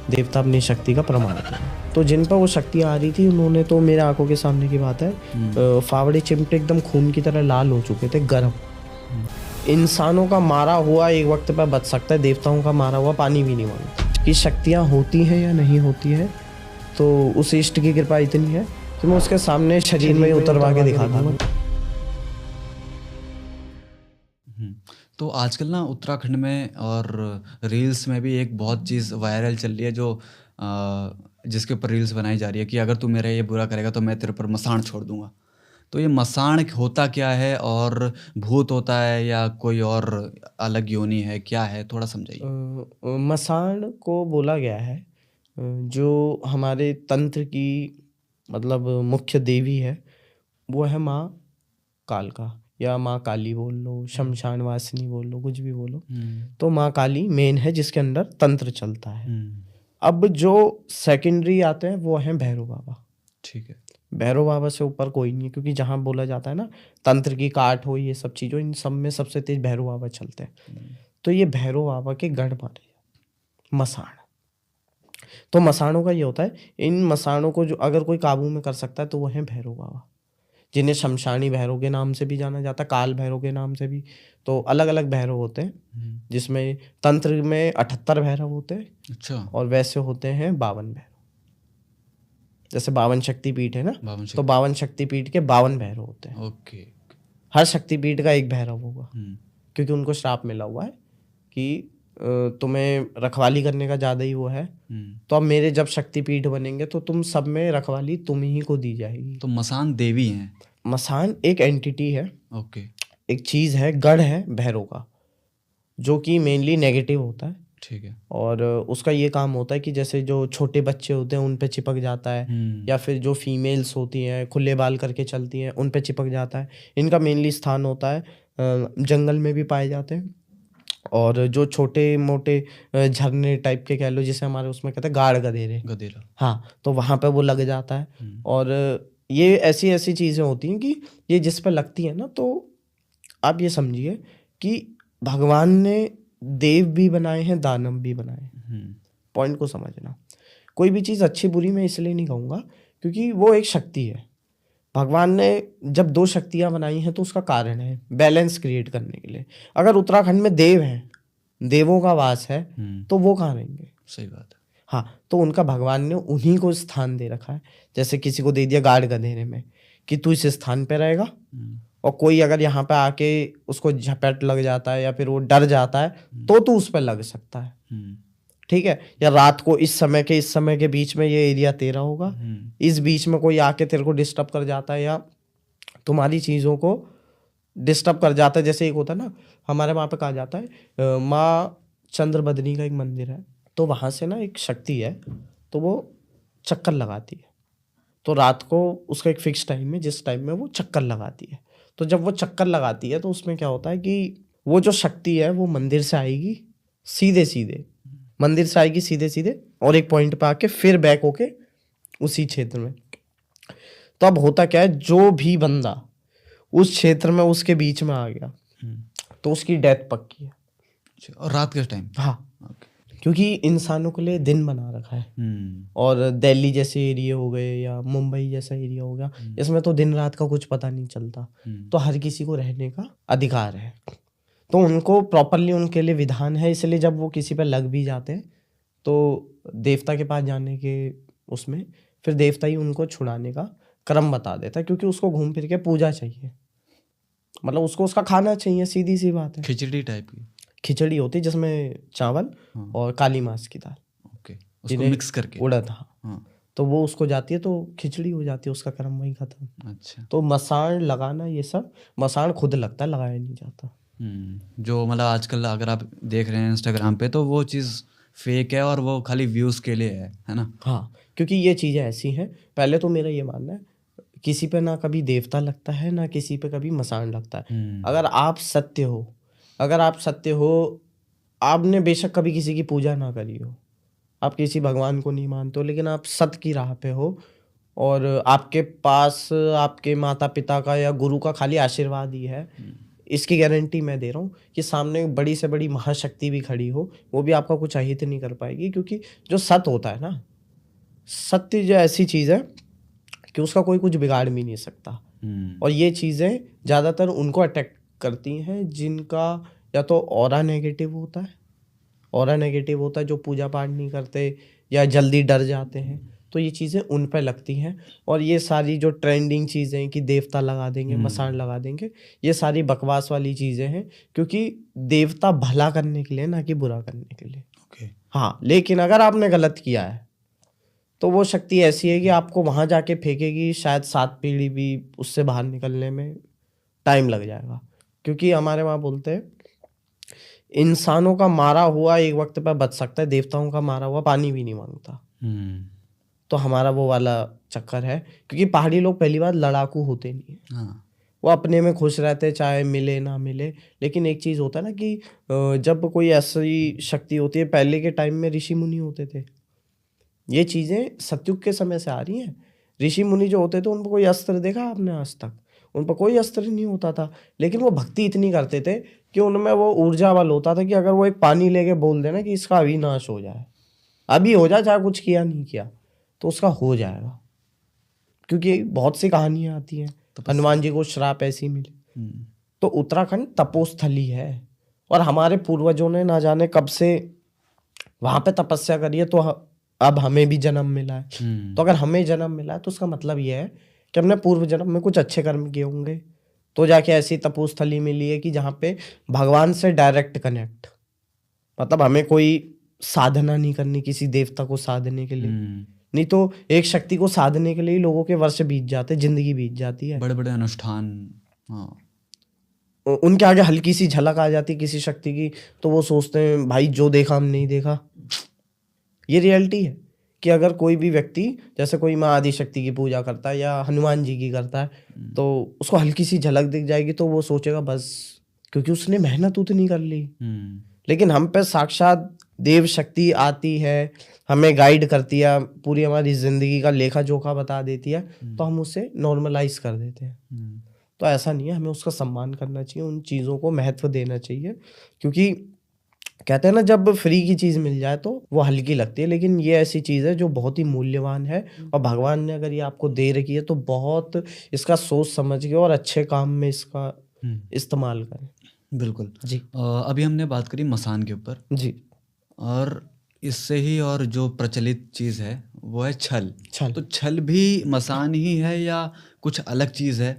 देवता अपनी शक्ति का प्रमाण करें। तो जिन पर वो शक्ति आ रही थी उन्होंने तो मेरे आंखों के सामने की बात है फावड़े चिमटे एकदम खून की तरह लाल हो चुके थे, गर्म। इंसानों का मारा हुआ एक वक्त पर बच सकता है, देवताओं का मारा हुआ पानी भी नहीं मांगता। कि शक्तियाँ होती हैं या नहीं होती है तो उस इष्ट की कृपा इतनी है कि मैं उसके सामने शरीर में उतरवा के दिखाता हूँ। तो आजकल ना उत्तराखंड में और रील्स में भी एक बहुत चीज़ वायरल चल रही है जो जिसके ऊपर रील्स बनाई जा रही है कि अगर तू मेरा ये बुरा करेगा तो मैं तेरे पर मसाण छोड़ दूंगा। तो ये मसाण होता क्या है, और भूत होता है या कोई और अलग योनि है, क्या है, थोड़ा समझाइए। मसाण को बोला गया है जो हमारे तंत्र की मतलब मुख्य देवी है वो है माँ कालका या माँ काली बोल लो, शमशान वासिनी बोल लो, कुछ भी बोलो। तो माँ काली मेन है जिसके अंदर तंत्र चलता है। अब जो सेकेंडरी आते हैं वो हैं भैरव बाबा। ठीक है। भैरव बाबा से ऊपर कोई नहीं है, क्योंकि जहाँ बोला जाता है ना तंत्र की काट हो, ये सब चीज़ों, इन सब में सबसे तेज भैरव बाबा चलते हैं। तो ये भैरव बाबा के गढ़ माने मसाण। तो मसाणों का ये होता है, इन मसाणों को जो अगर कोई काबू में कर सकता है तो वो है भैरव बाबा, जिन्हें शमशानी भैरव के नाम से भी जाना जाता है, काल भैरव के नाम से भी। तो अलग अलग भैरव होते हैं, जिसमें तंत्र में 78 भैरव होते हैं। अच्छा। और वैसे होते हैं 52 भैरव। जैसे 52 शक्तिपीठ है ना, तो 52 शक्तिपीठ के 52 भैरव होते हैं। ओके। हर शक्तिपीठ का एक भैरव होगा, क्योंकि उनको श्राप मिला हुआ है कि तुम्हें रखवाली करने का ज़्यादा ही वो है। तो अब मेरे जब शक्तिपीठ बनेंगे तो तुम सब में रखवाली तुम ही को दी जाएगी। तो मसान देवी हैं? मसान एक एंटिटी है, ओके, एक चीज़ है, गढ़ है भैरव का, जो कि मेनली नेगेटिव होता है। ठीक है। और उसका ये काम होता है कि जैसे जो छोटे बच्चे होते हैं उन पे चिपक जाता है, या फिर जो फीमेल्स होती हैं खुले बाल करके चलती हैं उन पे चिपक जाता है। इनका मेनली स्थान होता है जंगल में भी पाए जाते हैं, और जो छोटे मोटे झरने टाइप के कह लो, जिसे हमारे उसमें कहते हैं गाड़ गधेरा, हाँ, तो वहाँ पे वो लग जाता है। और ये ऐसी ऐसी चीज़ें होती हैं कि ये जिस पे लगती है ना, तो आप ये समझिए कि भगवान ने देव भी बनाए हैं, दानव भी बनाए हैं। पॉइंट को समझना। कोई भी चीज़ अच्छी बुरी मैं इसलिए नहीं कहूँगा क्योंकि वो एक शक्ति है। भगवान ने जब 2 शक्तियाँ बनाई हैं तो उसका कारण है बैलेंस क्रिएट करने के लिए। अगर उत्तराखंड में देव हैं, देवों का वास है, तो वो कहाँ रहेंगे? सही बात है। हाँ, तो उनका भगवान ने उन्हीं को स्थान दे रखा है। जैसे किसी को दे दिया गाड़ गधेरे में कि तू इस स्थान पे रहेगा, और कोई अगर यहाँ पे आके उसको झपट लग जाता है या फिर वो डर जाता है तो तू उस पर लग सकता है। ठीक है, या रात को इस समय के बीच में ये एरिया तेरा होगा, इस बीच में कोई आके तेरे को डिस्टर्ब कर जाता है या तुम्हारी चीज़ों को डिस्टर्ब कर जाता है। जैसे एक होता है ना, हमारे वहाँ पे कहा जाता है माँ चंद्रबदनी का एक मंदिर है, तो वहाँ से ना एक शक्ति है, तो वो चक्कर लगाती है। तो रात को उसका एक फिक्स टाइम है जिस टाइम में वो चक्कर लगाती है। तो जब वो चक्कर लगाती है तो उसमें क्या होता है कि वो जो शक्ति है वो मंदिर से आएगी सीधे सीधे, मंदिर से आएगी सीधे सीधे, और एक पॉइंट पे आके फिर बैक होके उसी क्षेत्र में। तो अब होता क्या है, जो भी बंदा उस क्षेत्र में उसके बीच में आ गया तो उसकी डेथ पक्की है। और रात के टाइम? हाँ, क्योंकि इंसानों के लिए दिन बना रखा है। और दिल्ली जैसे एरिया हो गए या मुंबई जैसा एरिया हो गया, इसमें तो दिन रात का कुछ पता नहीं चलता। तो हर किसी को रहने का अधिकार है, तो उनको प्रॉपरली उनके लिए विधान है। इसलिए जब वो किसी पर लग भी जाते हैं तो देवता के पास जाने के उसमें फिर देवता ही उनको छुड़ाने का क्रम बता देता है, क्योंकि उसको घूम फिर के पूजा चाहिए, मतलब उसको उसका खाना चाहिए, सीधी सी बात है। खिचड़ी टाइप की खिचड़ी होती है जिसमें चावल और काली मांस की दाल, ओके, उसको मिक्स करके उड़द, हाँ, तो वो उसको जाती है तो खिचड़ी हो जाती है, उसका कर्म वही खत्म। अच्छा। तो मसाण लगाना, ये सब मसाण खुद लगता है, लगाया नहीं जाता। जो मतलब आजकल अगर आप देख रहे हैं इंस्टाग्राम पे तो वो चीज़ फेक है और वो खाली व्यूज़ के लिए है ना? हाँ, क्योंकि ये चीज़ें ऐसी हैं, पहले तो मेरा ये मानना है किसी पे ना कभी देवता लगता है ना किसी पे कभी मसाण लगता है। अगर आप सत्य हो, आपने बेशक कभी किसी की पूजा ना करी हो, आप किसी भगवान को नहीं मानते हो, लेकिन आप सत्य की राह पे हो और आपके पास आपके माता पिता का या गुरु का खाली आशीर्वाद ही है, इसकी गारंटी मैं दे रहा हूँ कि सामने बड़ी से बड़ी महाशक्ति भी खड़ी हो, वो भी आपका कुछ अहित नहीं कर पाएगी, क्योंकि जो सत्य होता है ना, सत्य जो ऐसी चीज़ है कि उसका कोई कुछ बिगाड़ भी नहीं सकता। और ये चीज़ें ज़्यादातर उनको अटैक करती हैं जिनका या तो ऑरा नेगेटिव होता है, ऑरा नेगेटिव होता है, जो पूजा पाठ नहीं करते या जल्दी डर जाते हैं, तो ये चीज़ें उन पर लगती हैं। और ये सारी जो ट्रेंडिंग चीज़ें कि देवता लगा देंगे, मसान लगा देंगे, ये सारी बकवास वाली चीज़ें हैं, क्योंकि देवता भला करने के लिए, ना कि बुरा करने के लिए। हाँ, लेकिन अगर आपने गलत किया है तो वो शक्ति ऐसी है कि आपको वहाँ जाके फेंकेगी, शायद 7 पीढ़ी भी उससे बाहर निकलने में टाइम लग जाएगा। क्योंकि हमारे वहाँ बोलते हैं इंसानों का मारा हुआ एक वक्त पर बच सकता है, देवताओं का मारा हुआ पानी भी नहीं मांगता। तो हमारा वो वाला चक्कर है, क्योंकि पहाड़ी लोग पहली बार लड़ाकू होते नहीं है। हाँ। वो अपने में खुश रहते, चाहे मिले ना मिले। लेकिन एक चीज़ होता है ना कि जब कोई ऐसी शक्ति होती है, पहले के टाइम में ऋषि मुनि होते थे, ये चीज़ें सतयुग के समय से आ रही हैं। ऋषि मुनि जो होते थे उन पर कोई अस्त्र देखा आपने आज तक? उन पर कोई अस्त्र नहीं होता था, लेकिन वो भक्ति इतनी करते थे कि उनमें वो ऊर्जा बल होता था कि अगर वो एक पानी लेके बोल देना कि इसका अविनाश हो जाए, अभी हो जाए, चाहे कुछ किया नहीं किया, तो उसका हो जाएगा। क्योंकि बहुत सी कहानियाँ आती हैं, हनुमान जी को श्राप ऐसी मिली। तो उत्तराखंड तपोस्थली है, और हमारे पूर्वजों ने ना जाने कब से वहाँ पे तपस्या करी है, तो अब हमें भी जन्म मिला है। तो अगर हमें जन्म मिला है तो उसका मतलब ये है कि हमने पूर्व जन्म में कुछ अच्छे कर्म किए होंगे, तो जाके ऐसी तपोस्थली मिली है कि जहाँ पे भगवान से डायरेक्ट कनेक्ट, मतलब हमें कोई साधना नहीं करनी किसी देवता को साधने के लिए। नहीं तो एक शक्ति को साधने के लिए लोगों के वर्ष बीत जाते, जिंदगी बीत जाती है, बड़े बड़े अनुष्ठान। हाँ, उनके आगे हल्की सी झलक आ जाती किसी शक्ति की, तो वो सोचते हैं भाई जो देखा हम नहीं देखा। ये रियलिटी है कि अगर कोई भी व्यक्ति, जैसे कोई माँ आदि शक्ति की पूजा करता है या हनुमान जी की करता है, तो उसको हल्की सी झलक दिख जाएगी तो वो सोचेगा बस, क्योंकि उसने मेहनत उतनी कर ली। लेकिन हम पे साक्षात देव शक्ति आती है, हमें गाइड करती है, पूरी हमारी जिंदगी का लेखा जोखा बता देती है, तो हम उसे नॉर्मलाइज कर देते हैं। तो ऐसा नहीं है, हमें उसका सम्मान करना चाहिए, उन चीज़ों को महत्व देना चाहिए। क्योंकि कहते हैं ना, जब फ्री की चीज़ मिल जाए तो वो हल्की लगती है, लेकिन ये ऐसी चीज़ है जो बहुत ही मूल्यवान है, और भगवान ने अगर ये आपको दे रखी है तो बहुत इसका सोच समझ के और अच्छे काम में इसका इस्तेमाल करें। बिल्कुल जी। अभी हमने बात करी मसान के ऊपर जी। और इससे ही और जो प्रचलित चीज़ है वो है छल। छल। तो छल भी मसान ही है या कुछ अलग चीज़ है?